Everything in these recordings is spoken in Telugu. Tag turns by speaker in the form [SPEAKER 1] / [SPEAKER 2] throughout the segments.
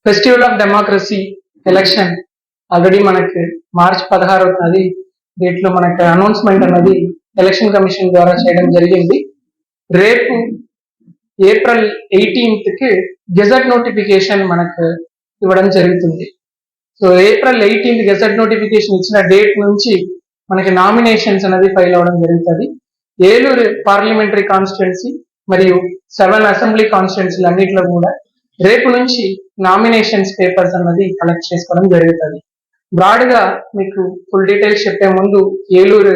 [SPEAKER 1] Festival of democracy election already మనకి మార్చ్ 16వ డేట్ లో మనకి అనౌన్స్మెంట్ అనేది ఎలక్షన్ కమిషన్ ద్వారా చేయడం జరిగింది. రేపు ఏప్రిల్ 18th కి గెజెట్ నోటిఫికేషన్ మనకు ఇవ్వడం జరుగుతుంది. So April 18th gazette notification ఇచ్చిన డేట్ నుంచి మనకి నామినేషన్స్ అనేది ఫైల్ అవ్వడం జరుగుతుంది. ఏలూరు పార్లమెంటరీ కాన్స్టిట్యున్సీ మరియు 7 అసెంబ్లీ కాన్స్టిట్యున్సీలు అన్నింటిలో కూడా రేపు నుంచి నామినేషన్స్ పేపర్స్ అన్నది కలెక్ట్ చేసుకోవడం జరుగుతుంది. బ్రాడ్ గా మీకు ఫుల్ డీటెయిల్స్ చెప్పే ముందు ఏలూరు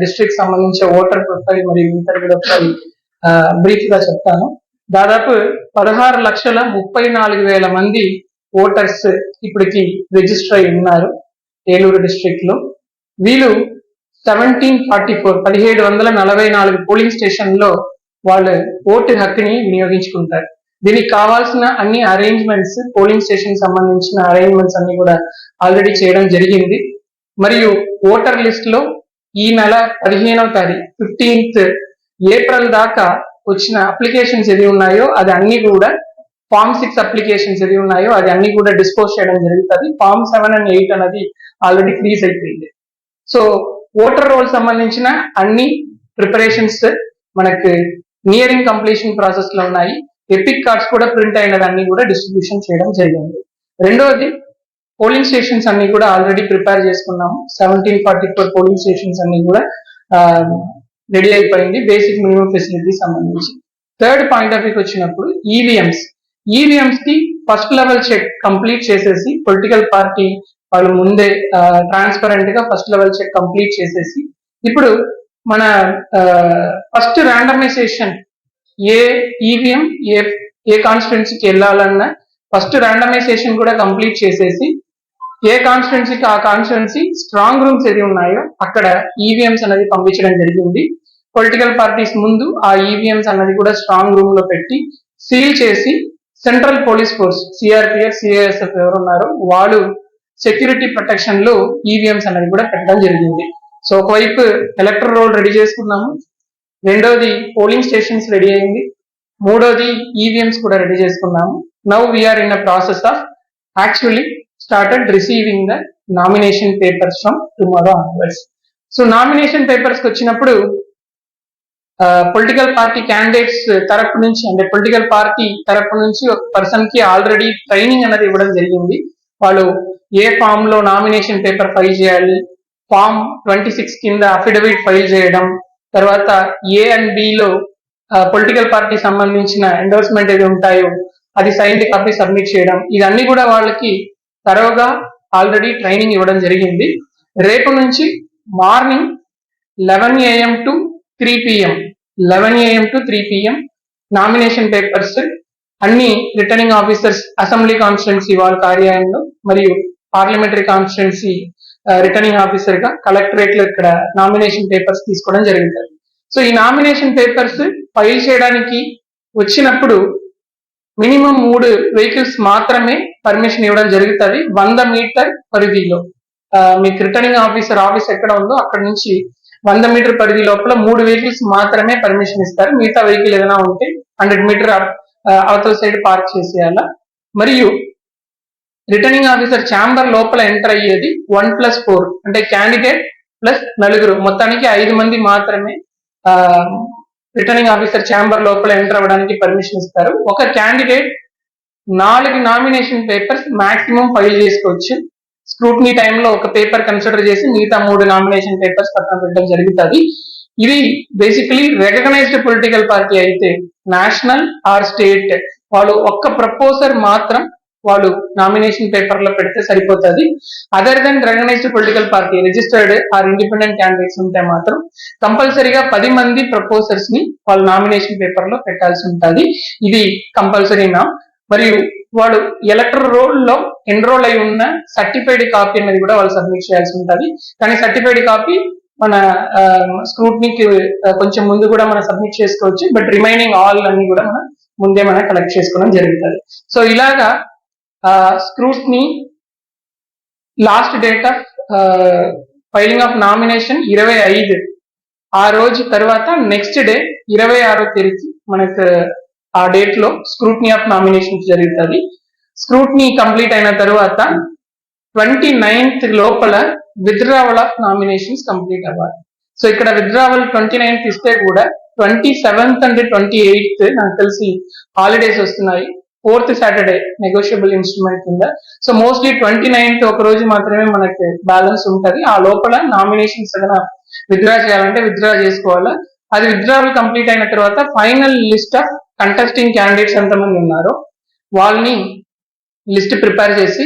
[SPEAKER 1] డిస్ట్రిక్ట్ సంబంధించి ఓటర్ ప్రొఫైల్ మరియు ఇంటర్ ప్రొఫైల్ బ్రీఫ్ గా చెప్తాను. దాదాపు 16,34,000 మంది ఓటర్స్ ఇప్పటికి రిజిస్టర్ అయి ఉన్నారు ఏలూరు డిస్ట్రిక్ట్ లో. వీళ్ళు 1744 పోలింగ్ స్టేషన్ లో వాళ్ళ ఓటు హక్కుని వినియోగించుకుంటారు. దీనికి కావాల్సిన అన్ని అరేంజ్మెంట్స్, పోలింగ్ స్టేషన్ సంబంధించిన అరేంజ్మెంట్స్ అన్ని కూడా ఆల్రెడీ చేయడం జరిగింది. మరియు ఓటర్ లిస్ట్ లో ఈ నెల 15వ తారీఖు 15th ఏప్రిల్ దాకా వచ్చిన అప్లికేషన్స్ ఏది ఉన్నాయో అది అన్ని కూడా ఫామ్ 6 అప్లికేషన్స్ ఏది ఉన్నాయో అది అన్ని కూడా డిస్పోజ్ చేయడం జరుగుతుంది. ఫామ్ 7 and 8 అనేది ఆల్రెడీ ఫ్రీజ్ అయిపోయింది. సో ఓటర్ రోల్ సంబంధించిన అన్ని ప్రిపరేషన్స్ మనకు నియరింగ్ కంప్లీషన్ ప్రాసెస్ లో ఉన్నాయి. ఎపిక్ కార్డ్స్ కూడా ప్రింట్ అయినదన్నీ కూడా డిస్ట్రిబ్యూషన్ చేయడం జరిగింది. రెండవది పోలింగ్ స్టేషన్స్ అన్ని కూడా ఆల్రెడీ ప్రిపేర్ చేసుకున్నాము. 1744 పోలింగ్ స్టేషన్స్ అన్ని కూడా రెడీ అయిపోయింది బేసిక్ మినిమం ఫెసిలిటీ సంబంధించి. థర్డ్ పాయింట్ ఆఫ్ వ్యూకి వచ్చినప్పుడు ఈవీఎంస్ కి ఫస్ట్ లెవెల్ చెక్ కంప్లీట్ చేసేసి పొలిటికల్ పార్టీ వాళ్ళు ముందే ట్రాన్స్పరెంట్ గా ఫస్ట్ లెవెల్ చెక్ కంప్లీట్ చేసేసి ఇప్పుడు మన ఫస్ట్ ర్యాండమైజేషన్ ఏ ఈవీఎం ఏ కాన్స్టిట్యున్సీకి వెళ్ళాలన్నా ఫస్ట్ ర్యాండమైజేషన్ కూడా కంప్లీట్ చేసేసి ఏ కాన్స్టిట్యున్సీకి ఆ కాన్స్టిట్యున్సీ స్ట్రాంగ్ రూమ్స్ ఏది ఉన్నాయో అక్కడ ఈవీఎంస్ అనేది పంపించడం జరిగింది. పొలిటికల్ పార్టీస్ ముందు ఆ ఈవీఎంస్ అన్నది కూడా స్ట్రాంగ్ రూమ్ లో పెట్టి సీల్ చేసి central police force CRPF CISF ఎవరున్నారో వాళ్ళు సెక్యూరిటీ ప్రొటెక్షన్ లో ఈవీఎంస్ అనేది కూడా పెట్టడం జరిగింది. సో ఒకవైపు ఎలక్టర్ రోల్ రెడీ చేసుకున్నాము, రెండోది పోలింగ్ స్టేషన్స్ రెడీ అయింది, మూడోది ఈవీఎంస్ కూడా రెడీ చేసుకున్నాము. Now we're in a process of actually started receiving the nomination papers from tomorrow onwards. So nomination papers కి వచ్చినప్పుడు పొలిటికల్ పార్టీ క్యాండిడేట్స్ తరపు నుంచి అంటే పొలిటికల్ పార్టీ తరపు నుంచి ఒక పర్సన్ కి ఆల్రెడీ ట్రైనింగ్ అనేది ఇవ్వడం జరిగింది. వాళ్ళు ఏ ఫామ్ లో నామినేషన్ పేపర్ ఫైల్ చేయాలి, ఫామ్ 26 కింద అఫిడవిట్ ఫైల్ చేయడం, తర్వాత ఏ అండ్ బి లో పొలిటికల్ పార్టీ సంబంధించిన ఎండోర్స్మెంట్ ఏది ఉంటాయో అది సైన్డ్ కాపీ సబ్మిట్ చేయడం, ఇదన్నీ కూడా వాళ్ళకి తరోగా ఆల్రెడీ ట్రైనింగ్ ఇవ్వడం జరిగింది. రేపు నుంచి morning 11 AM to 3 PM nomination papers అన్ని రిటర్నింగ్ ఆఫీసర్స్ అసెంబ్లీ కాన్స్టిట్యున్సీ వాళ్ళ కార్యాలయంలో మరియు పార్లమెంటరీ కాన్స్టిట్యున్సీ రిటర్నింగ్ ఆఫీసర్ గా కలెక్టరేట్ లో ఇక్కడ నామినేషన్ పేపర్స్ తీసుకోవడం జరుగుతుంది. సో ఈ నామినేషన్ పేపర్స్ ఫైల్ చేయడానికి వచ్చినప్పుడు మినిమం 3 వెహికల్స్ మాత్రమే పర్మిషన్ ఇవ్వడం జరుగుతుంది 100 మీటర్ పరిధిలో. మీకు రిటర్నింగ్ ఆఫీసర్ ఆఫీస్ ఎక్కడ ఉందో అక్కడ నుంచి 100 మీటర్ పరిధి లోపల 3 వెహికల్స్ మాత్రమే పర్మిషన్ ఇస్తారు. మిగతా వెహికల్ ఏదైనా ఉంటే 100 మీటర్ అవతల సైడ్ పార్క్ చేసేయాల. మరియు రిటర్నింగ్ ఆఫీసర్ ఛాంబర్ లోపల ఎంటర్ అయ్యేది 1+4 అంటే క్యాండిడేట్ ప్లస్ 4 మొత్తానికి 5 మంది మాత్రమే రిటర్నింగ్ ఆఫీసర్ ఛాంబర్ లోపల ఎంటర్ అవ్వడానికి పర్మిషన్ ఇస్తారు. ఒక candidate 4 nomination papers maximum file చేసుకోవచ్చు. స్క్రూటినీ టైంలో ఒక పేపర్ కన్సిడర్ చేసి మిగతా 3 నామినేషన్ పేపర్స్ పక్కన పెట్టడం జరుగుతుంది. ఇది బేసికలీ రికగ్నైజ్డ్ పొలిటికల్ పార్టీ అయితే నేషనల్ ఆర్ స్టేట్ వాళ్ళు ఒక్క ప్రపోజర్ మాత్రం వాళ్ళు నామినేషన్ పేపర్ లో పెడితే సరిపోతుంది. Other than recognised political party registered or independent candidates ఉంటే మాత్రం కంపల్సరీగా 10 మంది ప్రపోజర్స్ ని వాళ్ళు నామినేషన్ పేపర్ లో పెట్టాల్సి ఉంటుంది. ఇది కంపల్సరీనా. మరియు వాడు ఎలక్టర్ రోల్ లో ఎన్రోల్ అయి ఉన్న సర్టిఫైడ్ కాపీ అనేది కూడా వాళ్ళు సబ్మిట్ చేయాల్సి ఉంటుంది. కానీ సర్టిఫైడ్ కాపీ మన స్క్రూటినీకి కొంచెం ముందు కూడా మనం సబ్మిట్ చేసుకోవచ్చు. బట్ రిమైనింగ్ ఆల్ అన్ని కూడా మనం ముందే మనం కలెక్ట్ చేసుకోవడం జరుగుతుంది. సో ఇలాగా scrutiny last date of filing of nomination 25 ఆ రోజు తర్వాత నెక్స్ట్ డే 26వ తేదీకి మనకు ఆ డేట్ లో స్క్రూటినీ ఆఫ్ నామినేషన్ జరుగుతుంది. స్క్రూట్నీ కంప్లీట్ అయిన తర్వాత 29th లోపల విత్డ్రావల్ ఆఫ్ నామినేషన్స్ కంప్లీట్ అవ్వాలి. సో ఇక్కడ విత్డ్రావల్ 29th ఇస్తే కూడా 27th అండ్ 28th నాకు తెలిసి హాలిడేస్ వస్తున్నాయి. 4th సాటర్డే నెగోషియబుల్ ఇన్స్ట్రుమెంట్ కింద. సో మోస్ట్లీ 29th ఒక రోజు మాత్రమే మనకి బ్యాలెన్స్ ఉంటది. ఆ లోపల నామినేషన్స్ ఏదైనా విత్డ్రా చేయాలంటే విత్డ్రా చేసుకోవాలా. అది విత్డ్రావల్ కంప్లీట్ అయిన తర్వాత final list of contesting candidates ఎంతమంది ఉన్నారో వాళ్ళని లిస్ట్ ప్రిపేర్ చేసి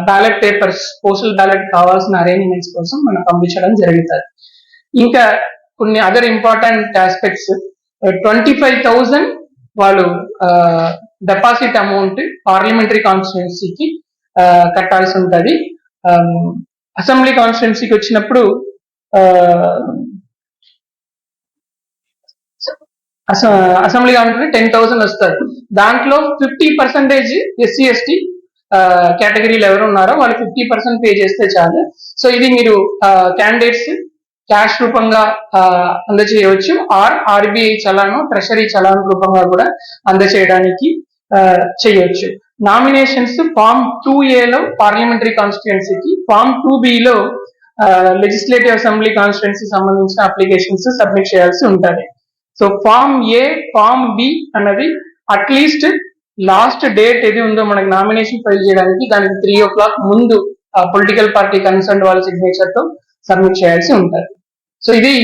[SPEAKER 1] బ్యాలెట్ పేపర్స్, పోస్టల్ బ్యాలెట్ కావాల్సిన అరేంజ్మెంట్స్ కోసం మనం పంపించడం జరుగుతుంది. ఇంకా కొన్ని అదర్ ఇంపార్టెంట్ ఆస్పెక్ట్స్, 25,000 వాళ్ళు డిపాజిట్ అమౌంట్ పార్లమెంటరీ కాన్స్టిట్యున్సీకి కట్టాల్సి ఉంటుంది. అసెంబ్లీ కాన్స్టిట్యున్సీకి వచ్చినప్పుడు అసెంబ్లీ కాన్స్టిట్యున్సీ 10,000 వస్తారు. దాంట్లో 50% SC ST కేటగిరీలు ఎవరు ఉన్నారో వాళ్ళు 50% పే చేస్తే చాలు. సో ఇది మీరు క్యాండిడేట్స్ క్యాష్ రూపంగా అందజేయవచ్చు, or RBI challan, treasury challan రూపంగా కూడా అందజేయడానికి చేయొచ్చు. నామినేషన్స్ ఫామ్ 2A పార్లమెంటరీ కాన్స్టిట్యుయెన్సీకి, form 2B legislative assembly constituency సంబంధించిన అప్లికేషన్స్ సబ్మిట్ చేయాల్సి ఉంటుంది. So form A, form B అన్నది అట్లీస్ట్ లాస్ట్ డేట్ ఏది ఉందో మనకి నామినేషన్ ఫైల్ చేయడానికి దానికి 3 o'clock ముందు పొలిటికల్ పార్టీ కన్సర్న్ వాళ్ళ సిగ్నేచర్ తో సబ్మిట్ చేయాల్సి ఉంటుంది. సో ఇది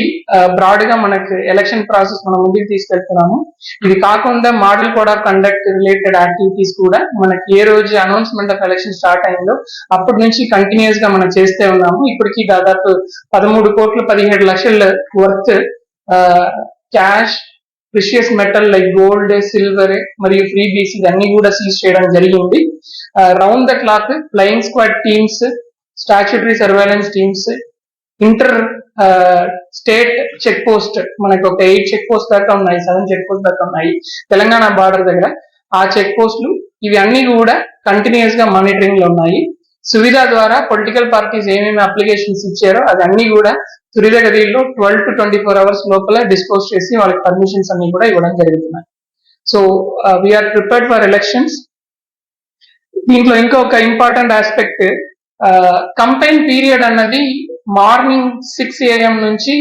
[SPEAKER 1] బ్రాడ్ గా మనకి ఎలక్షన్ ప్రాసెస్ మనం ముందుకు తీసుకెళ్తున్నాము. ఇది కాకుండా model code of conduct related activities కూడా మనకి ఏ రోజు అనౌన్స్మెంట్ ఆఫ్ ఎలక్షన్ స్టార్ట్ అయిందో అప్పటి నుంచి కంటిన్యూస్ గా మనం చేస్తే ఉన్నాము. ఇప్పటికీ దాదాపు 13,17,00,000 worth cash, precious metal like gold, silver మరియు ఫ్రీ బీసీ అన్ని కూడా సీజ్ చేయడం జరిగింది. Round the clock flying squad teams, statutory surveillance teams, inter state check post మనకి ఒక 8 చెక్ పోస్ట్ దాకా ఉన్నాయి, 7 చెక్ పోస్ట్ దాకా ఉన్నాయి తెలంగాణ బార్డర్ దగ్గర. ఆ చెక్ పోస్టులు ఇవి అన్ని కూడా కంటిన్యూస్ గా మానిటరింగ్ లో ఉన్నాయి. సువిధ ద్వారా పొలిటికల్ పార్టీస్ ఏమేమి అప్లికేషన్స్ ఇచ్చారో అది అన్ని కూడా త్వరితగతిలో 12 to 24 hours లోపల డిస్పోజ్ చేసి వాళ్ళకి పర్మిషన్స్ అన్ని కూడా ఇవ్వడం జరుగుతున్నాయి. So we're prepared for elections. దీంట్లో ఇంకొక ఇంపార్టెంట్ ఆస్పెక్ట్, కంపెయిన్ పీరియడ్ అన్నది మార్నింగ్ 6 AM నుంచి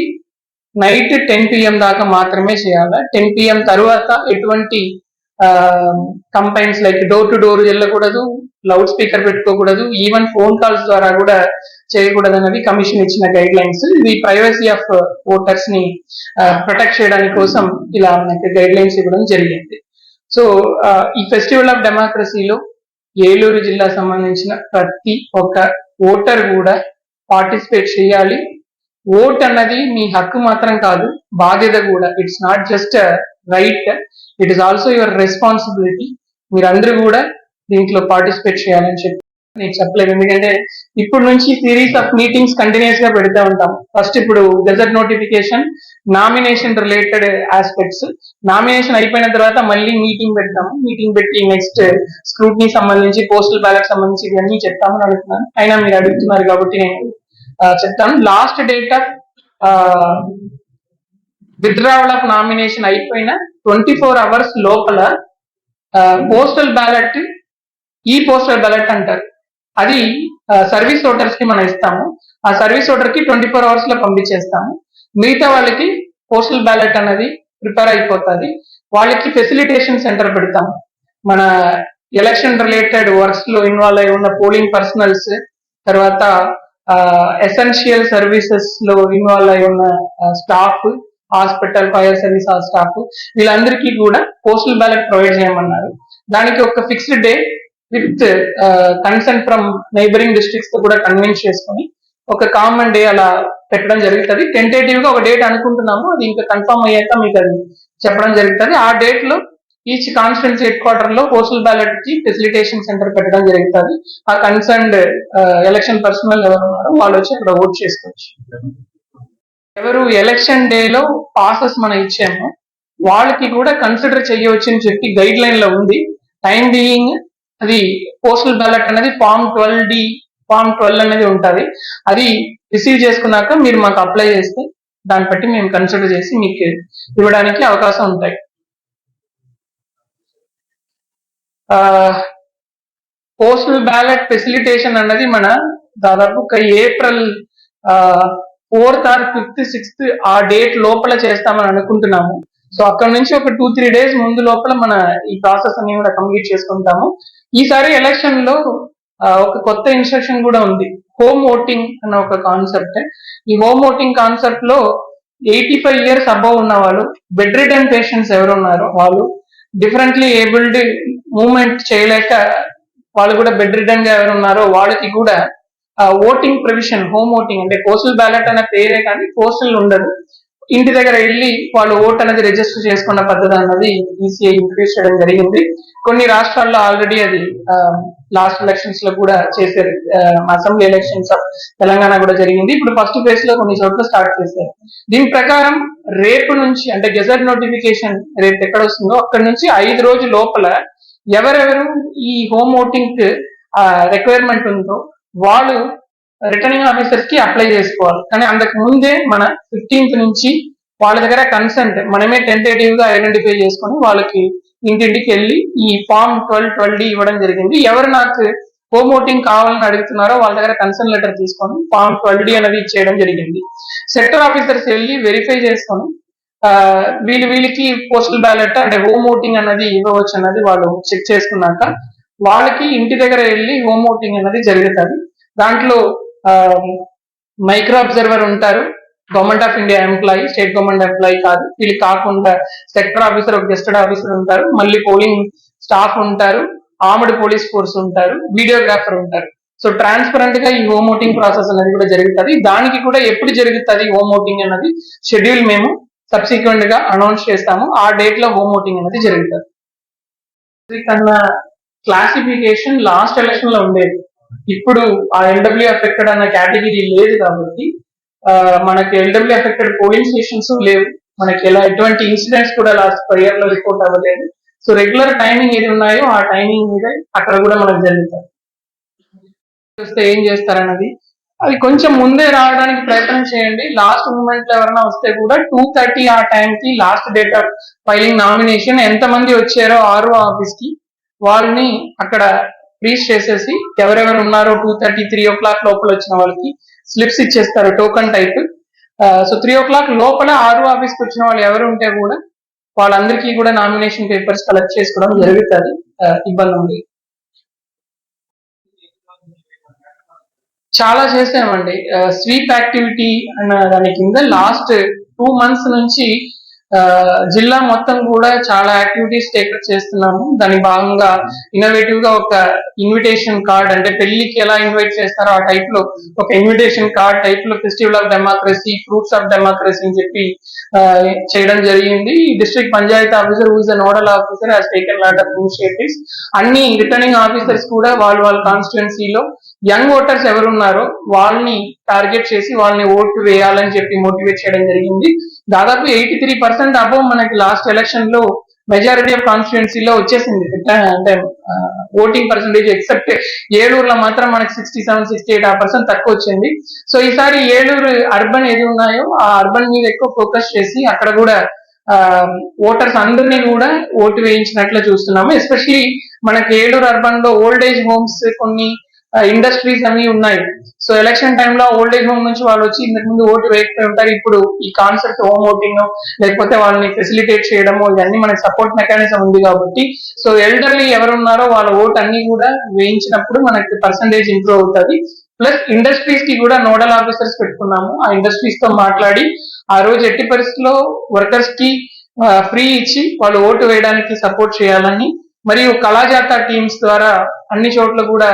[SPEAKER 1] నైట్ 10 PM దాకా మాత్రమే చేయాలి. 10 PM తర్వాత ఎటువంటి campaigns like door to door వెళ్ళకూడదు, లౌడ్ స్పీకర్ పెట్టుకోకూడదు, ఈవెన్ ఫోన్ కాల్స్ ద్వారా కూడా చేయకూడదు అనేది కమిషన్ ఇచ్చిన గైడ్ లైన్స్. ఇది ప్రైవసీ ఆఫ్ ఓటర్స్ ని ప్రొటెక్ట్ చేయడానికి కోసం ఇలా మనకి గైడ్ లైన్స్ ఇవ్వడం జరిగింది. సో ఈ ఫెస్టివల్ ఆఫ్ డెమోక్రసీలో ఏలూరు జిల్లా సంబంధించిన ప్రతి ఒక్క ఓటర్ కూడా పార్టిసిపేట్ చేయాలి. ఓట్ అన్నది మీ హక్కు మాత్రం కాదు, బాధ్యత కూడా. It's not just right, it is also your responsibility. మీరందరూ కూడా దీంట్లో పార్టిసిపేట్ చేయాలని చెప్పి నేను చెప్పలేదు. ఎందుకంటే ఇప్పుడు నుంచి సిరీస్ ఆఫ్ మీటింగ్స్ కంటిన్యూస్ గా పెడతా ఉంటాం. ఫస్ట్ ఇప్పుడు gazette notification, nomination related aspects, nomination అయిపోయిన తర్వాత మళ్ళీ మీటింగ్ పెడతాము. మీటింగ్ పెట్టి నెక్స్ట్ స్క్రూట్నీ సంబంధించి, పోస్టల్ బ్యాలెట్ సంబంధించి ఇవన్నీ చెప్తామని అనుకున్నాను. అయినా మీరు అడుగుతున్నారు కాబట్టి నేను చెప్తాను. Last date of withdrawal of nomination అయిపోయిన 24 hours లోపల పోస్టల్ బ్యాలెట్, ఈ పోస్టల్ బ్యాలెట్ అంటారు, అది సర్వీస్ ఓటర్స్ కి మనం ఇస్తాము. ఆ సర్వీస్ ఓటర్ కి 24 hours లో పంపించేస్తాము. మిగతా వాళ్ళకి పోస్టల్ బ్యాలెట్ అనేది ప్రిపేర్ అయిపోతుంది. వాళ్ళకి ఫెసిలిటేషన్ సెంటర్ పెడతాము. మన ఎలక్షన్ రిలేటెడ్ వర్క్స్ లో ఇన్వాల్వ్ అయి ఉన్న పోలింగ్ పర్సనల్స్, తర్వాత ఎసెన్షియల్ సర్వీసెస్ లో ఇన్వాల్వ్ అయి ఉన్న staff, hospital, fire service staff, వీళ్ళందరికీ కూడా పోస్టల్ బ్యాలెట్ ప్రొవైడ్ చేయమన్నారు. దానికి ఒక fixed day with consent from neighbouring districts తో కూడా కన్విన్స్ చేసుకుని ఒక కామన్ డే అలా పెట్టడం జరుగుతుంది. టెంటేటివ్ గా ఒక డేట్ అనుకుంటున్నాము, అది ఇంకా కన్ఫర్మ్ అయ్యాక మీకు అది చెప్పడం జరుగుతుంది. ఆ డేట్ లో ఈచ్ కాన్స్టిట్యున్సీ హెడ్ క్వార్టర్ లో పోస్టల్ బ్యాలెట్ కి ఫెసిలిటేషన్ సెంటర్ పెట్టడం జరుగుతుంది. ఆ కన్సర్న్డ్ ఎలక్షన్ పర్సనల్ ఎవరు ఉన్నారో వాళ్ళు వచ్చి అక్కడ ఓట్ చేసుకోవచ్చు. ఎవరు ఎలక్షన్ డే లో పాసెస్ మనం ఇచ్చామో వాళ్ళకి కూడా కన్సిడర్ చేయవచ్చు అని చెప్పి గైడ్ లైన్ లో ఉంది. టైం బీయింగ్ అది పోస్టల్ బ్యాలెట్ అనేది ఫామ్ 12D, ఫామ్ 12 అనేది ఉంటుంది. అది రిసీవ్ చేసుకున్నాక మీరు మాకు అప్లై చేస్తే దాన్ని బట్టి మేము కన్సిడర్ చేసి మీకు ఇవ్వడానికి అవకాశం ఉంటాయి. పోస్టల్ బ్యాలెట్ ఫెసిలిటేషన్ అన్నది మన దాదాపు April 4th or 5th 6th ఆ డేట్ లోపల చేస్తామని అనుకుంటున్నాము. సో అక్కడ నుంచి ఒక 2-3 days ముందు లోపల మన ఈ ప్రాసెస్ అన్ని కూడా కంప్లీట్ చేసుకుంటాము. ఈసారి ఎలక్షన్ లో ఒక కొత్త ఇన్స్ట్రక్షన్ కూడా ఉంది, హోమ్ ఓటింగ్ అన్న ఒక కాన్సెప్ట్. ఈ హోమ్ ఓటింగ్ కాన్సెప్ట్ లో 85 years అబౌవ్ ఉన్న వాళ్ళు, బెడ్ రిడన్ పేషెంట్స్ ఎవరు ఉన్నారో వాళ్ళు, డిఫరెంట్లీ ఏబుల్డ్ మూవ్మెంట్ చేయలేక వాళ్ళు కూడా బెడ్ రిడన్ గా ఎవరు ఉన్నారో వాళ్ళకి కూడా ఓటింగ్ ప్రొవిజన్, హోమ్ ఓటింగ్ అంటే పోస్టల్ బ్యాలెట్ అనే పేరే కానీ పోస్టల్ ఉండదు, ఇంటి దగ్గర వెళ్ళి వాళ్ళు ఓట్ అనేది రిజిస్టర్ చేసుకున్న పద్ధతి అన్నది ఈసీఐ ఇంట్రడ్యూస్ చేయడం జరిగింది. కొన్ని రాష్ట్రాల్లో ఆల్రెడీ అది లాస్ట్ ఎలక్షన్స్ లో కూడా చేశారు. అసెంబ్లీ ఎలక్షన్స్ తెలంగాణ కూడా జరిగింది. ఇప్పుడు ఫస్ట్ ఫేజ్ లో కొన్ని చోట్ల స్టార్ట్ చేశారు. దీని ప్రకారం రేపు నుంచి అంటే గెజెట్ నోటిఫికేషన్ రేపు ఎక్కడ వస్తుందో అక్కడ నుంచి 5 రోజుల లోపల ఎవరెవరు ఈ హోమ్ ఓటింగ్ రిక్వైర్మెంట్ ఉందో వాళ్ళు రిటర్నింగ్ ఆఫీసర్స్ కి అప్లై చేసుకోవాలి. కానీ అంతకు ముందే మన 15th నుంచి వాళ్ళ దగ్గర కన్సెంట్ మనమే టెంటేటివ్ గా ఐడెంటిఫై చేసుకొని వాళ్ళకి ఇంటింటికి వెళ్ళి ఈ ఫామ్ 12D ఇవ్వడం జరిగింది. ఎవరు నాకు హోమ్ ఓటింగ్ కావాలని అడుగుతున్నారో వాళ్ళ దగ్గర కన్సెంట్ లెటర్ తీసుకొని ఫామ్ 12D అనేది ఇచ్చేయడం జరిగింది. సెక్టర్ ఆఫీసర్స్ వెళ్ళి వెరిఫై చేసుకొని వీళ్ళకి పోస్టల్ బ్యాలెట్ అంటే హోమ్ ఓటింగ్ అన్నది ఇవ్వవచ్చు అన్నది వాళ్ళు చెక్ చేసుకున్నాక వాళ్ళకి ఇంటి దగ్గర వెళ్ళి హోమ్ ఓటింగ్ అనేది జరుగుతుంది. దాంట్లో మైక్రో అబ్జర్వర్ ఉంటారు, government of India employee, state government employee కాదు, వీళ్ళు కాకుండా సెక్టర్ ఆఫీసర్, ఒక గెస్టెడ్ ఆఫీసర్ ఉంటారు, మళ్ళీ పోలింగ్ స్టాఫ్ ఉంటారు, ఆర్మ్డ్ పోలీస్ ఫోర్స్ ఉంటారు, వీడియోగ్రాఫర్ ఉంటారు. సో ట్రాన్స్పరెంట్ గా ఈ హోమ్ ఓటింగ్ ప్రాసెస్ అనేది కూడా జరుగుతుంది. దానికి కూడా ఎప్పుడు జరుగుతుంది హోమ్ ఓటింగ్ అనేది షెడ్యూల్ మేము సబ్సిక్వెంట్ గా అనౌన్స్ చేస్తాము. ఆ డేట్ లో హోమ్ ఓటింగ్ అనేది జరుగుతుంది. కన్నా క్లాసిఫికేషన్ లాస్ట్ ఎలక్షన్ లో ఉండేది, ఇప్పుడు ఆ ఎల్డబ్ల్యూ ఎఫెక్టెడ్ అన్న కేటగిరీ లేదు కాబట్టి మనకి ఎల్డబ్ల్యూ ఎఫెక్టెడ్ పోలింగ్ స్టేషన్స్ లేవు, మనకి ఎటువంటి ఇన్సిడెంట్స్ కూడా లాస్ట్ 5 years లో రిపోర్ట్ అవ్వలేదు. సో రెగ్యులర్ టైమింగ్ ఏది ఉన్నాయో ఆ టైమింగ్ మీద అక్కడ కూడా మనకు జరుగుతుంది. వస్తే ఏం చేస్తారన్నది అది కొంచెం ముందే రావడానికి ప్రయత్నం చేయండి. లాస్ట్ మూమెంట్ లో ఎవరైనా వస్తే కూడా 2:30 ఆ టైంకి last date of filing nomination, ఎంతమంది వచ్చారో ఆర్ఓ ఆఫీస్ కి వాళ్ళని అక్కడ ఫ్రీజ్ చేసేసి ఎవరెవరు ఉన్నారో 2:30, 3 o'clock లోపల వచ్చిన వాళ్ళకి స్లిప్స్ ఇచ్చేస్తారు టోకన్ టైప్. సో 3 o'clock లోపల ఆర్ఓ ఆఫీస్ కి వచ్చిన వాళ్ళు ఎవరు ఉంటే కూడా వాళ్ళందరికీ కూడా నామినేషన్ పేపర్స్ కలెక్ట్ చేసుకోవడం జరుగుతుంది, ఇబ్బంది ఉంది. చాలా చేసామండి. స్వీప్ యాక్టివిటీ అన్న దాని కింద లాస్ట్ 2 months నుంచి జిల్లా మొత్తం కూడా చాలా యాక్టివిటీస్ టేకప్ చేస్తున్నాము. దాని భాగంగా ఇన్నోవేటివ్ గా ఒక ఇన్విటేషన్ కార్డ్, అంటే పెళ్లికి ఎలా ఇన్వైట్ చేస్తారో ఆ టైప్ లో ఒక ఇన్విటేషన్ కార్డ్ టైప్ లో festival of democracy, fruits of democracy అని చెప్పి చేయడం జరిగింది. District panchayat officer who is the nodal officer has taken lot of initiatives. అన్ని రిటర్నింగ్ ఆఫీసర్స్ కూడా వాళ్ళ కాన్స్టిట్యున్సీలో యంగ్ ఓటర్స్ ఎవరున్నారో వాళ్ళని టార్గెట్ చేసి వాళ్ళని ఓటు వేయాలని చెప్పి మోటివేట్ చేయడం జరిగింది. దాదాపు 83% అబౌవ్ మనకి లాస్ట్ ఎలక్షన్ లో మెజారిటీ ఆఫ్ కాన్స్టిట్యున్సీలో వచ్చేసింది అంటే ఓటింగ్ పర్సంటేజ్, ఎక్సెప్ట్ ఏలూరులో మాత్రం మనకి 67-68% తక్కువ వచ్చింది. సో ఈసారి ఏలూరు అర్బన్ ఏది ఉన్నాయో ఆ అర్బన్ మీద ఎక్కువ ఫోకస్ చేసి అక్కడ కూడా ఓటర్స్ అందరినీ కూడా ఓటు వేయించినట్లు చూస్తున్నాము. ఎస్పెషలీ మనకి ఏలూరు అర్బన్ లో ఓల్డ్ ఏజ్ హోమ్స్, కొన్ని ఇండస్ట్రీస్ అవి ఉన్నాయి. సో ఎలక్షన్ టైంలో ఓల్డ్ ఏజ్ హోమ్ నుంచి వాళ్ళు వచ్చి ఇంతకు ముందు ఓటు వేయకపోయి ఉంటారు. ఇప్పుడు ఈ కాన్సెప్ట్ హోమ్ ఓటింగ్ లేకపోతే వాళ్ళని ఫెసిలిటేట్ చేయడము ఇవన్నీ మనకి సపోర్ట్ మెకానిజం ఉంది కాబట్టి, సో ఎల్డర్లీ ఎవరు ఉన్నారో వాళ్ళ ఓటు అన్ని కూడా వేయించినప్పుడు మనకి పర్సంటేజ్ ఇంప్రూవ్ అవుతుంది. ప్లస్ ఇండస్ట్రీస్ కి కూడా నోడల్ ఆఫీసర్స్ పెట్టుకున్నాము. ఆ ఇండస్ట్రీస్ తో మాట్లాడి ఆ రోజు ఎట్టి పరిస్థితుల్లో వర్కర్స్ కి ఫ్రీ ఇచ్చి వాళ్ళు ఓటు వేయడానికి సపోర్ట్ చేయాలని, మరియు కళాజాత టీమ్స్ ద్వారా అన్ని చోట్ల కూడా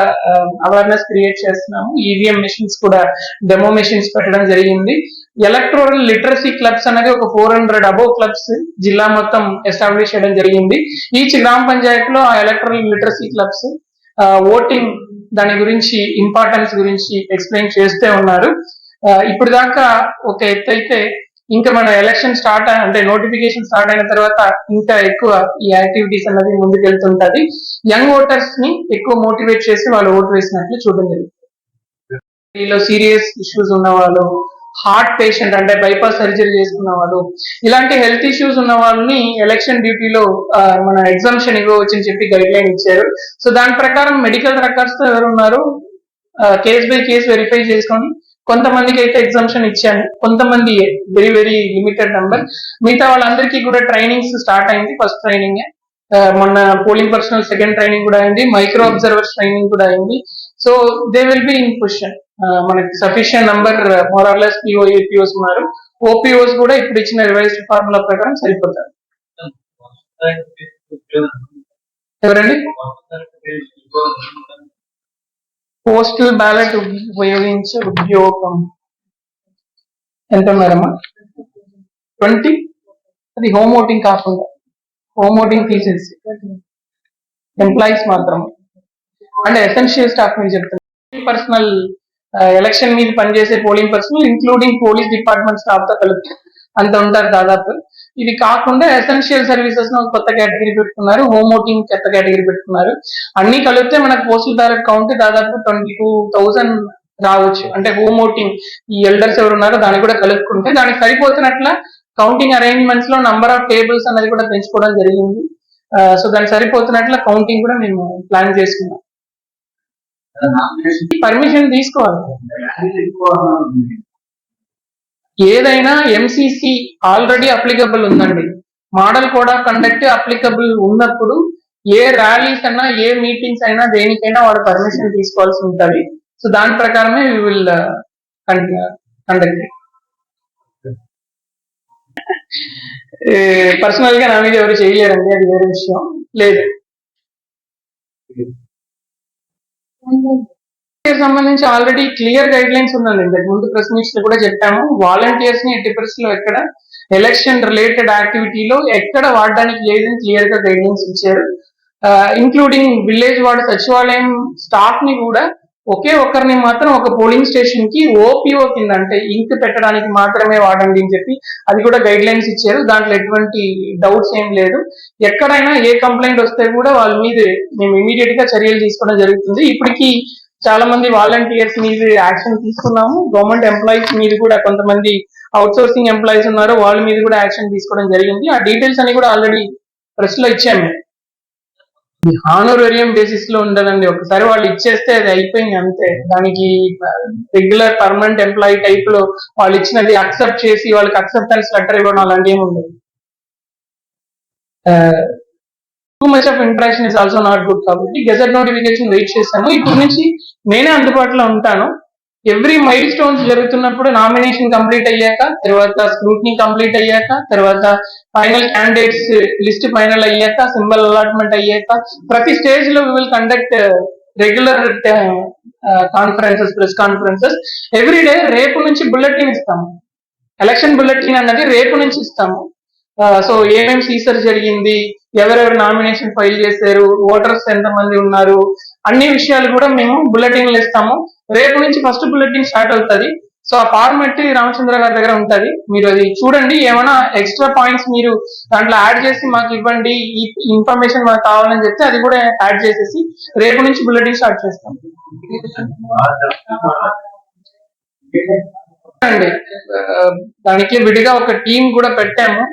[SPEAKER 1] అవేర్నెస్ క్రియేట్ చేస్తున్నాము. ఈవీఎం మెషిన్స్ కూడా డెమో మెషిన్స్ పెట్టడం జరిగింది. ఎలక్ట్రల్ లిటరసీ క్లబ్స్ అనేది ఒక 400 అబౌవ్ క్లబ్స్ జిల్లా మొత్తం ఎస్టాబ్లిష్ చేయడం జరిగింది. ఈచ్ గ్రామ పంచాయతీలో ఆ ఎలక్ట్రల్ లిటరసీ క్లబ్స్ ఓటింగ్ దాని గురించి ఇంపార్టెన్స్ గురించి ఎక్స్ప్లెయిన్ చేస్తూ ఉన్నారు. ఇప్పుడు దాకా ఒక ఎత్తు అయితే ఇంకా మన ఎలక్షన్ స్టార్ట్ అంటే నోటిఫికేషన్ స్టార్ట్ అయిన తర్వాత ఇంకా ఎక్కువ ఈ యాక్టివిటీస్ అన్నది ముందుకెళ్తుంటది. యంగ్ ఓటర్స్ ని ఎక్కువ మోటివేట్ చేసి వాళ్ళు ఓటు వేసినట్లు చూడడం జరుగుతుంది. వీళ్ళు సీరియస్ ఇష్యూస్ ఉన్న వాళ్ళు, హార్ట్ పేషెంట్ అంటే బైపాస్ సర్జరీ చేసుకున్న వాళ్ళు, ఇలాంటి హెల్త్ ఇష్యూస్ ఉన్న వాళ్ళని ఎలక్షన్ డ్యూటీలో మన ఎగ్జామ్షన్ ఇవ్వవచ్చు అని చెప్పి గైడ్ లైన్ ఇచ్చారు. సో దాని ప్రకారం మెడికల్ రికార్డ్స్ తో ఎవరు ఉన్నారు కేస్ బై కేస్ వెరిఫై చేసుకొని కొంతమందికి అయితే ఎగ్జామ్షన్ ఇచ్చాను, కొంతమంది వెరీ వెరీ లిమిటెడ్ నెంబర్, మిగతా వాళ్ళందరికీ కూడా ట్రైనింగ్స్ స్టార్ట్ అయింది. ఫస్ట్ ట్రైనింగ్ మొన్న పోలింగ్ పర్సనల్ సెకండ్ ట్రైనింగ్ కూడా అయింది, మైక్రో అబ్జర్వర్స్ ట్రైనింగ్ కూడా అయింది. So they will be in position. మనకి సఫిషియెంట్ నంబర్ మోరార్లెస్ పిఓ ఏపీఓస్ ఉన్నారు. ఓపీఓస్ కూడా ఇప్పుడు ఇచ్చిన రివైజ్డ్ ఫార్ములా ప్రకారం సరిపోతారు. ఎవరండి పోస్టల్ బ్యాలెట్ ఉపయోగించే ఉద్యోగం ఎంత మేడమా 20? అది హోమ్ ఓటింగ్ కాకుండా హోమ్ ఓటింగ్ తీసేసి ఎంప్లాయీస్ మాత్రం అంటే ఎసెన్షియల్ స్టాఫ్ మీద చెప్తాను. పర్సనల్ ఎలక్షన్ మీద పనిచేసే polling personnel including police department staff తో కలిపి అంత ఉంటారు దాదాపు. ఇది కాకుండా ఎసెన్షియల్ సర్వీసెస్ కొత్త కేటగిరీ పెట్టుకున్నారు, హోమ్ ఓటింగ్ కొత్త కేటగిరీ పెట్టుకున్నారు. అన్ని కలిపితే మనకు పోస్టల్ బ్యాలెట్ కౌంట్ దాదాపు 22,000 రావచ్చు. అంటే హోమ్ ఓటింగ్ ఈ ఎల్డర్స్ ఎవరు ఉన్నారో దాన్ని కూడా కలుపుకుంటే దానికి సరిపోతున్నట్ల కౌంటింగ్ అరేంజ్మెంట్స్ లో నంబర్ ఆఫ్ టేబుల్స్ అనేది కూడా పెంచుకోవడం జరిగింది. సో దానికి సరిపోతున్నట్ల కౌంటింగ్ కూడా మేము ప్లాన్ చేసుకున్నాం. పర్మిషన్ తీసుకోవాలి. ఏదైనా ఎంసీసీ ఆల్రెడీ అప్లికబుల్ ఉందండి. Model code of conduct applicable ఉన్నప్పుడు ఏ ర్యాలీస్ అయినా ఏ మీటింగ్స్ అయినా దేనికైనా వాడు పర్మిషన్ తీసుకోవాల్సి ఉంటుంది. సో దాని ప్రకారమే వి విల్ కండక్ట్. పర్సనల్ గా నా మీద ఎవరు చేయలేరండి, అది వేరే విషయం. లేదు సంబంధించి ఆల్రెడీ క్లియర్ గైడ్ లైన్స్ ఉందండి. ఇంతకు ముందు ప్రెస్ మీట్స్ లో కూడా చెప్పాము. వాలంటీర్స్ ని ఎట్టి పరిస్థితుల్లో ఎక్కడ ఎలక్షన్ రిలేటెడ్ యాక్టివిటీలో ఎక్కడ వాడడానికి లేదని క్లియర్ గా గైడ్ లైన్స్ ఇచ్చారు. ఇంక్లూడింగ్ విలేజ్ వార్డు సచివాలయం స్టాఫ్ ని కూడా ఒకే ఒక్కరిని మాత్రం ఒక పోలింగ్ స్టేషన్ కి ఓపీఓ కింద అంటే ఇంక్ పెట్టడానికి మాత్రమే వాడండి అని చెప్పి అది కూడా గైడ్ లైన్స్ ఇచ్చారు. దాంట్లో ఎటువంటి డౌట్స్ ఏం లేదు. ఎక్కడైనా ఏ కంప్లైంట్ వస్తే కూడా వాళ్ళ మీద మేము ఇమీడియట్ గా చర్యలు తీసుకోవడం జరుగుతుంది. ఇప్పటికీ చాలా మంది వాలంటీర్స్ మీద యాక్షన్ తీసుకున్నాము. గవర్నమెంట్ ఎంప్లాయీస్ మీద కూడా కొంతమంది అవుట్ సోర్సింగ్ ఎంప్లాయీస్ ఉన్నారు, వాళ్ళ మీద కూడా యాక్షన్ తీసుకోవడం జరిగింది. ఆ డీటెయిల్స్ అని కూడా ఆల్రెడీ ప్రెస్ లో ఇచ్చాము. హానోరేరియం బేసిస్ లో ఉండదండి. ఒకసారి వాళ్ళు ఇచ్చేస్తే అది అయిపోయింది అంతే. దానికి రెగ్యులర్ పర్మనెంట్ ఎంప్లాయీ టైప్ లో వాళ్ళు ఇచ్చినది అక్సెప్ట్ చేసి వాళ్ళకి అక్సెప్టెన్స్ లెటర్ ఇవ్వడం అలాంటి ఏమి ఉండదు. Too much of interaction is also not good. కాబట్టి గెజెట్ నోటిఫికేషన్ వెయిట్ చేశాను. ఇప్పటి నుంచి నేనే అందుబాటులో ఉంటాను. ఎవ్రీ మైల్ స్టోన్స్ జరుగుతున్నప్పుడు నామినేషన్ కంప్లీట్ అయ్యాక, తర్వాత స్క్రూటినీ కంప్లీట్ అయ్యాక, తర్వాత ఫైనల్ క్యాండిడేట్స్ లిస్ట్ ఫైనల్ అయ్యాక, సింబల్ అలాట్మెంట్ అయ్యాక ప్రతి స్టేజ్ లో will conduct regular conferences, press conferences every day. రేపు నుంచి బుల్లెటిన్ ఇస్తాము. ఎలక్షన్ బుల్లెటిన్ అన్నది రేపు నుంచి ఇస్తాము. సో ఏమేమి సీసర్ జరిగింది, ఎవరెవరు నామినేషన్ ఫైల్ చేశారు, ఓటర్స్ ఎంతమంది ఉన్నారు, అన్ని విషయాలు కూడా మేము బుల్లెటిన్లు ఇస్తాము. రేపు నుంచి ఫస్ట్ బుల్లెటిన్ స్టార్ట్ అవుతుంది. సో ఆ ఫార్మెట్ రామచంద్ర గారి దగ్గర ఉంటుంది, మీరు అది చూడండి. ఏమైనా ఎక్స్ట్రా పాయింట్స్ మీరు దాంట్లో యాడ్ చేసి మాకు ఇవ్వండి, ఈ ఇన్ఫర్మేషన్ మాకు కావాలని చెప్తే అది కూడా యాడ్ చేసేసి రేపు నుంచి బుల్లెటిన్ స్టార్ట్ చేస్తాం అండి. దానికి విడిగా ఒక టీం కూడా పెట్టాము,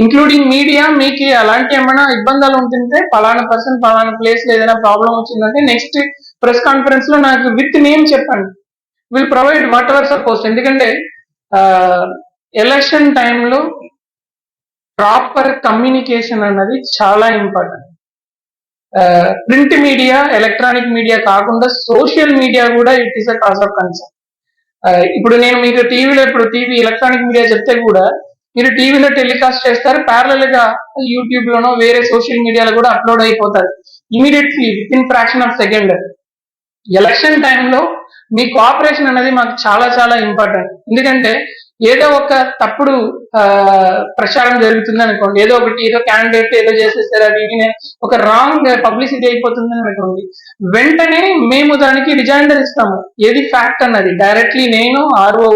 [SPEAKER 1] ఇంక్లూడింగ్ మీడియా. మీకు అలాంటి ఏమైనా ఇబ్బందులు ఉంటుంటే పలానా పర్సన్ పలానా ప్లేస్ లో ఏదైనా ప్రాబ్లం వచ్చిందంటే నెక్స్ట్ ప్రెస్ కాన్ఫరెన్స్ లో నాకు విత్ నేమ్ చెప్పండి. Will provide what ever suppose. ఎందుకంటే ఎలక్షన్ టైంలో ప్రాపర్ కమ్యూనికేషన్ అన్నది చాలా important. Print media, electronic media కాకుండా సోషల్ మీడియా కూడా it is a cause of concern. ఇప్పుడు నేను మీకు టీవీలో ఇప్పుడు టీవీ ఎలక్ట్రానిక్ మీడియా చెప్తే కూడా మీరు టీవీలో టెలికాస్ట్ చేస్తారు, ప్యారలల్ గా యూట్యూబ్ లోనో వేరే సోషల్ మీడియాలో కూడా అప్లోడ్ అయిపోతారు immediately with in fraction of second. Election టైంలో మీ కోఆపరేషన్ అనేది మాకు చాలా చాలా ఇంపార్టెంట్. ఎందుకంటే ఏదో ఒక తప్పుడు ప్రచారం జరుగుతుంది అనుకోండి, ఏదో క్యాండిడేట్ ఏదో చేసేసారు, అది ఒక రాంగ్ పబ్లిసిటీ అయిపోతుందని అనుకోండి, వెంటనే మేము దానికి రిజైండర్ ఇస్తాము. ఏది ఫ్యాక్ట్ అన్నది డైరెక్ట్లీ నేను ఆర్ఓ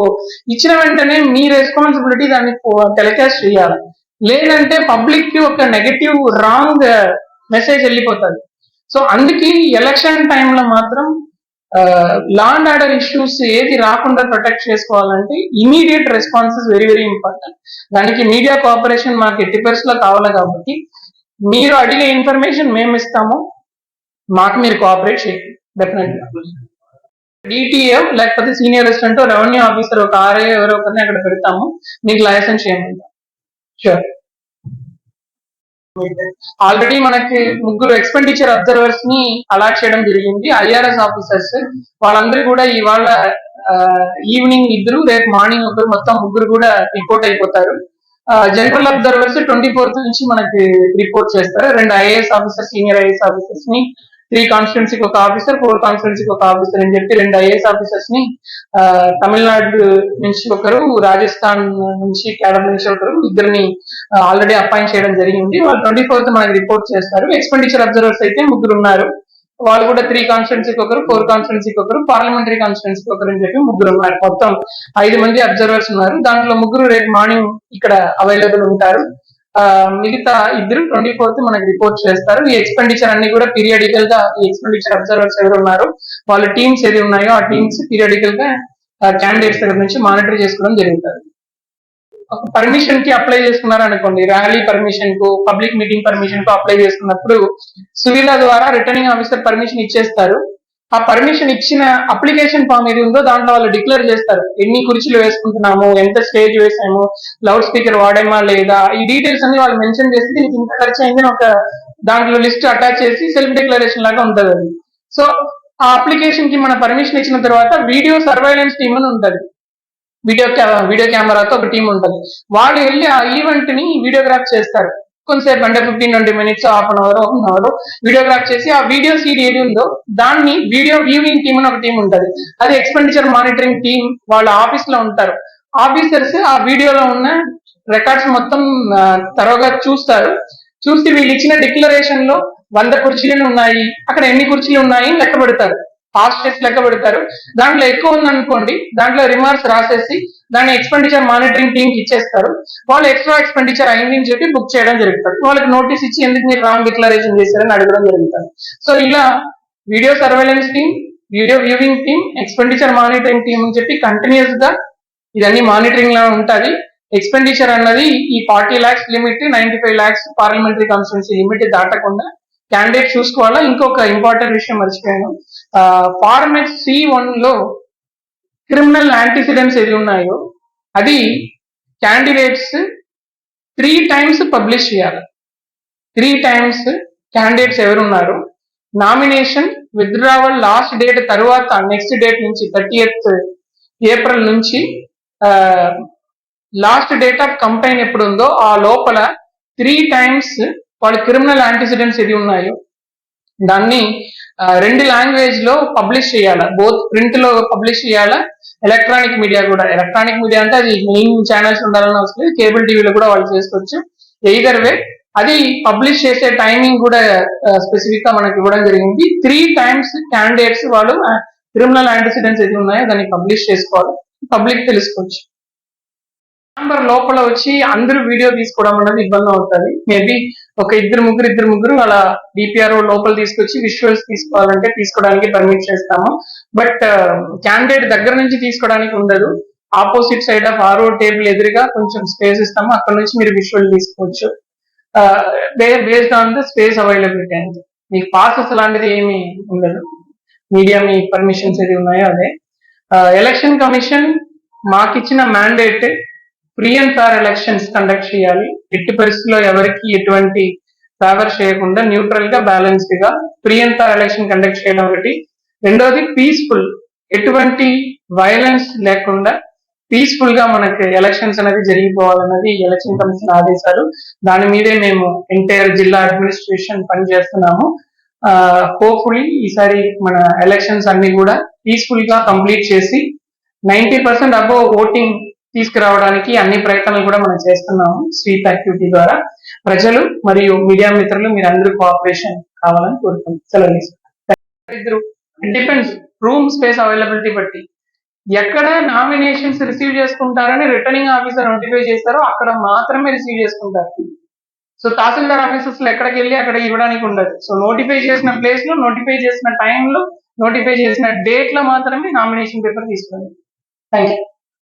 [SPEAKER 1] ఇచ్చిన వెంటనే మీ రెస్పాన్సిబిలిటీ దాన్ని టెలికాస్ట్ చేయాలి. లేదంటే పబ్లిక్ కి ఒక నెగటివ్ రాంగ్ మెసేజ్ వెళ్ళిపోతుంది. సో అందుకే ఎలక్షన్ టైంలో మాత్రం లా అండ్ ఆర్డర్ ఇష్యూస్ ఏది రాకుండా ప్రొటెక్ట్ చేసుకోవాలంటే immediate response is very very important. దానికి మీడియా కోఆపరేషన్ మాకు ఎట్టి పరిస్థితుల్లో కావాలి కాబట్టి మీరు అడిగే ఇన్ఫర్మేషన్ మేము ఇస్తాము, మాకు మీరు కోఆపరేట్ చేయండి డెఫినెట్గా. డిటిఎఫ్ లేకపోతే సీనియర్ అసిస్టెంట్ రెవెన్యూ ఆఫీసర్ ఒక ఆర్ఏ ఎవరో ఒకరిని అక్కడ పెడతాము, మీకు లైసెన్స్ చేయమంటాం. షూర్. ఆల్రెడీ మనకి ముగ్గురు ఎక్స్పెండిచర్ అబ్జర్వర్స్ ని అలాట్ చేయడం జరిగింది, ఐఆర్ఎస్ ఆఫీసర్స్. వాళ్ళందరూ కూడా ఇవాళ ఈవినింగ్ ఇద్దరు, రేపు మార్నింగ్ ఒకరు, మొత్తం ముగ్గురు కూడా రిపోర్ట్ అయిపోతారు. జనరల్ అబ్జర్వర్స్ 24th నుంచి మనకి రిపోర్ట్ చేస్తారు. 2 IAS officer, senior IAS officers ని, 3 కాన్స్టిట్యున్సీకి ఒక ఆఫీసర్, 4 కాన్స్టిట్యున్సీకి ఒక ఆఫీసర్ అని చెప్పి 2 ఐఏఎస్ ఆఫీసర్స్ ని తమిళనాడు నుంచి ఒకరు, రాజస్థాన్ నుంచి కేరళ నుంచి ఒకరు, ఇద్దరిని ఆల్రెడీ అపాయింట్ చేయడం జరిగింది. వాళ్ళు 24th మనకి రిపోర్ట్ చేస్తారు. ఎక్స్పెండిచర్ అబ్జర్వర్స్ అయితే ముగ్గురు ఉన్నారు, వాళ్ళు కూడా 3 కాన్స్టిట్యున్సీకి ఒకరు, 4 కాన్స్టిట్యున్సీకి ఒకరు, పార్లమెంటరీ కాన్స్టిట్యున్సీకి ఒకరు అని చెప్పి ముగ్గురు ఉన్నారు. మొత్తం 5 మంది అబ్జర్వర్స్ ఉన్నారు. దాంట్లో ముగ్గురు రేపు మార్నింగ్ ఇక్కడ అవైలబుల్ ఉంటారు. మిగతా ఇద్దరు 24th మనకి రిపోర్ట్ చేస్తారు. ఈ ఎక్స్పెండిచర్ అన్ని కూడా పీరియాడికల్ గా ఈ ఎక్స్పెండిచర్ అబ్జర్వర్స్ ఎవరు ఉన్నారో వాళ్ళ టీమ్స్ ఏది ఉన్నాయో ఆ టీమ్స్ పీరియాడికల్ గా క్యాండిడేట్స్ దగ్గర నుంచి మానిటర్ చేసుకోవడం జరుగుతుంది. పర్మిషన్ కి అప్లై చేసుకున్నారు అనుకోండి, ర్యాలీ పర్మిషన్ కు, పబ్లిక్ మీటింగ్ పర్మిషన్ కు అప్లై చేసుకున్నప్పుడు సువిధా ద్వారా రిటర్నింగ్ ఆఫీసర్ పర్మిషన్ ఇచ్చేస్తారు. ఆ పర్మిషన్ ఇచ్చిన అప్లికేషన్ ఫామ్ ఏది ఉందో దాంట్లో వాళ్ళు డిక్లేర్ చేస్తారు, ఎన్ని కుర్చీలు వేసుకుంటున్నాము, ఎంత స్టేజ్ వేసాము, లౌడ్ స్పీకర్ వాడామా లేదా, ఈ డీటెయిల్స్ అన్ని వాళ్ళు మెన్షన్ చేసి దీనికి ఇంత ఖర్చు అయిందని ఒక దాంట్లో లిస్ట్ అటాచ్ చేసి సెల్ఫ్ డిక్లరేషన్ లాగా ఉంటుంది అది. సో ఆ అప్లికేషన్ కి మన పర్మిషన్ ఇచ్చిన తర్వాత వీడియో సర్వైలెన్స్ టీమ్ అని ఉంటుంది, వీడియో కెమెరాతో ఒక టీం ఉంటుంది. వాళ్ళు వెళ్ళి ఆ ఈవెంట్ ని వీడియోగ్రాఫ్ చేస్తారు. కొంతసేపు అంటే 15-20 minutes, half an hour, 1 hour videograph చేసి ఆ వీడియో సీడ్ ఏది ఉందో దాన్ని వీడియో వ్యూవింగ్ టీమ్ అని ఒక టీం ఉంటుంది. అది ఎక్స్పెండిచర్ మానిటరింగ్ టీం, వాళ్ళ ఆఫీస్ లో ఉంటారు. ఆఫీసర్స్ ఆ వీడియోలో ఉన్న రికార్డ్స్ మొత్తం తరోగా చూస్తారు. చూసి వీళ్ళు ఇచ్చిన డిక్లరేషన్ లో 100 కుర్చీలు ఉన్నాయి, అక్కడ ఎన్ని కుర్చీలు ఉన్నాయి లెక్క పెడతారు, హాస్టెస్ లెక్క పెడతారు. దాంట్లో ఎక్కువ ఉందనుకోండి, దాంట్లో రిమార్క్స్ రాసేసి దాన్ని ఎక్స్పెండిచర్ మానిటరింగ్ టీమ్ కి ఇచ్చేస్తారు. వాళ్ళు ఎక్స్ట్రా ఎక్స్పెండిచర్ అయింది అని చెప్పి బుక్ చేయడం జరుగుతుంది. వాళ్ళకి నోటీస్ ఇచ్చి ఎందుకు మీరు రాంగ్ డిక్లరేషన్ చేశారని అడగడం జరుగుతుంది. సో ఇలా video surveillance team, video viewing team, expenditure monitoring team అని చెప్పి కంటిన్యూస్ గా ఇదన్నీ మానిటరింగ్ లో ఉంటుంది. ఎక్స్పెండిచర్ అన్నది ఈ 40 lakhs limit, 95 lakhs parliamentary constituency limit దాటకుండా క్యాండిడేట్ చూసుకోవాలా. ఇంకొక ఇంపార్టెంట్ విషయం మర్చిపోయాను, ఫార్మెట్ C1 లో క్రిమినల్ యాంటిసిడెంట్స్ ఏది ఉన్నాయో అది క్యాండిడేట్స్ 3 times పబ్లిష్ చేయాలి. 3 times క్యాండిడేట్స్ ఎవరున్నారు, నామినేషన్ విత్డ్రావల్ లాస్ట్ డేట్ తర్వాత నెక్స్ట్ డేట్ నుంచి 30th April నుంచి లాస్ట్ డేట్ ఆఫ్ కంప్లైంట్ ఎప్పుడు ఉందో ఆ లోపల 3 times వాళ్ళ క్రిమినల్ యాంటిసిడెంట్స్ ఏది ఉన్నాయో దాన్ని 2 language లో పబ్లిష్ చేయాలా. బోత్ ప్రింట్ లో పబ్లిష్ చేయాలా, ఎలక్ట్రానిక్ మీడియా కూడా. ఎలక్ట్రానిక్ మీడియా అంటే అది మెయిన్ ఛానల్స్ ఉండాలని అవసరం లేదు, కేబుల్ టీవీలో కూడా వాళ్ళు చేసుకోవచ్చు. ఎయిదర్ వే అది పబ్లిష్ చేసే టైమింగ్ కూడా స్పెసిఫిక్ గా మనకి ఇవ్వడం జరిగింది. 3 times క్యాండిడేట్స్ వాళ్ళు క్రిమినల్ యాంటిసిడెంట్స్ ఏది ఉన్నాయో దాన్ని పబ్లిష్ చేసుకోవాలి, పబ్లిక్ తెలుసుకోవచ్చు. నంబర్ లోపల వచ్చి అందరూ వీడియో తీసుకోవడం అనేది ఇబ్బంది అవుతుంది. మేబీ ఒక ఇద్దరు ముగ్గురు అలా డిపిఆర్ఓ లోపల తీసుకొచ్చి విజువల్స్ తీసుకోవాలంటే తీసుకోవడానికి పర్మిట్ చేస్తాము. బట్ క్యాండిడేట్ దగ్గర నుంచి తీసుకోవడానికి ఉండదు. Opposite side of RO table ఎదురుగా కొంచెం స్పేస్ ఇస్తాము, అక్కడ నుంచి మీరు విజువల్ తీసుకోవచ్చు. Based on the space availability అండి. మీకు పాసెస్ లాంటిది ఏమి ఉండదు, మీడియా మీ పర్మిషన్స్ ఏది ఉన్నాయో అదే. ఎలక్షన్ కమిషన్ మాకు ఇచ్చిన mandate free and fair elections conduct చేయాలి. ఎట్టి పరిస్థితుల్లో ఎవరికి ఎటువంటి ఫేవర్ చేయకుండా న్యూట్రల్ గా బ్యాలెన్స్డ్ గా free and fair election conduct చేయడం ఒకటి. రెండోది పీస్ఫుల్, ఎటువంటి వైలెన్స్ లేకుండా పీస్ఫుల్ గా మనకి ఎలక్షన్స్ అనేది జరిగిపోవాలన్నది ఎలక్షన్ కమిషన్ ఆదేశాలు. దాని మీదే మేము ఎంటైర్ జిల్లా అడ్మినిస్ట్రేషన్ పనిచేస్తున్నాము. హోప్ఫుల్లీ ఈసారి మన ఎలక్షన్స్ అన్ని కూడా పీస్ఫుల్ గా కంప్లీట్ చేసి 90% అబోవ్ ఓటింగ్ తీసుకురావడానికి అన్ని ప్రయత్నాలు కూడా మనం చేస్తున్నాము స్వీప్ యాక్టివిటీ ద్వారా. ప్రజలు మరియు మీడియా మిత్రులు మీరు అందరూ కోఆపరేషన్ కావాలని కోరుకుంటున్నాం. సెలవు. డిపెండ్స్ రూమ్ స్పేస్ అవైలబిలిటీ బట్టి ఎక్కడ నామినేషన్స్ రిసీవ్ చేసుకుంటారని రిటర్నింగ్ ఆఫీసర్ నోటిఫై చేస్తారో అక్కడ మాత్రమే రిసీవ్ చేసుకుంటారు. సో తహసీల్దార్ ఆఫీసెస్ లో ఎక్కడికి వెళ్ళి అక్కడ ఇవ్వడానికి ఉండదు. సో నోటిఫై చేసిన ప్లేస్ లో, నోటిఫై చేసిన టైంలో, నోటిఫై చేసిన డేట్ లో మాత్రమే నామినేషన్ పేపర్ తీసుకోండి. Thank you.